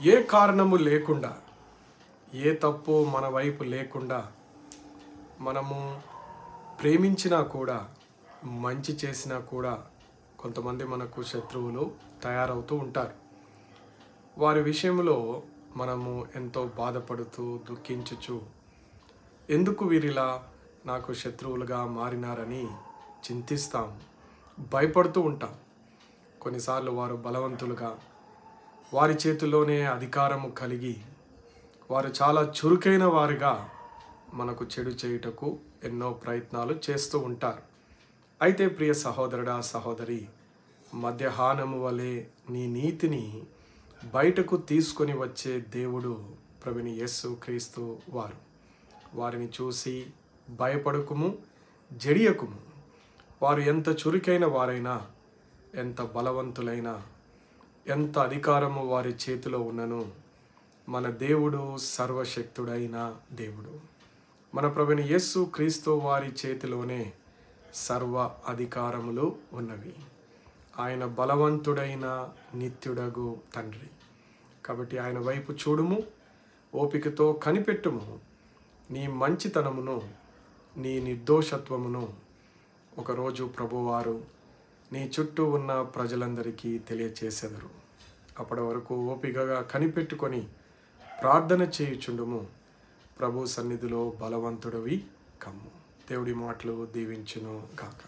ఏ కారణము లేకుండా, ఏ తప్పు మన వైపు లేకుండా మనము ప్రేమించినా కూడా, మంచి చేసినా కూడా కొంతమంది మనకు శత్రువులు తయారవుతూ ఉంటారు. వారి విషయంలో మనము ఎంతో బాధపడుతూ దుఃఖించుచు ఎందుకు వీరిలా నాకు శత్రువులుగా మారినారని చింతిస్తాం, భయపడుతూ ఉంటాం. కొన్నిసార్లు వారు బలవంతులుగా, వారి చేతిలోనే అధికారము కలిగి, వారు చాలా చురుకైన వారిగా మనకు చెడు చేయుటకు ఎన్నో ప్రయత్నాలు చేస్తూ ఉంటారు. అయితే ప్రియ సహోదరుడా, సహోదరి, మధ్యాహ్నము వలె నీ నీతిని బయటకు తీసుకొని వచ్చే దేవుడు ప్రభుని యేసు క్రీస్తు వారు. వారిని చూసి భయపడకుము, జడియకుము. వారు ఎంత చురుకైన వారైనా, ఎంత బలవంతులైనా, ఎంత అధికారము వారి చేతిలో ఉన్నను, మన దేవుడు సర్వశక్తుడైన దేవుడు. మన ప్రభుని యేసు క్రీస్తు వారి చేతిలోనే సర్వ అధికారములు ఉన్నవి. ఆయన బలవంతుడైన నిత్యుడగు తండ్రి. కాబట్టి ఆయన వైపు చూడుము, ఓపికతో కనిపెట్టుము. నీ మంచితనమును, నీ నిర్దోషత్వమును ఒకరోజు ప్రభువారు నీ చుట్టూ ఉన్న ప్రజలందరికీ తెలియచేసెదరు. అప్పటి వరకు ఓపికగా కనిపెట్టుకొని ప్రార్థన చేయుచుండుము. ప్రభు సన్నిధిలో బలవంతుడవి కమ్ము. దేవుడి మాటలు దీవించును గాక.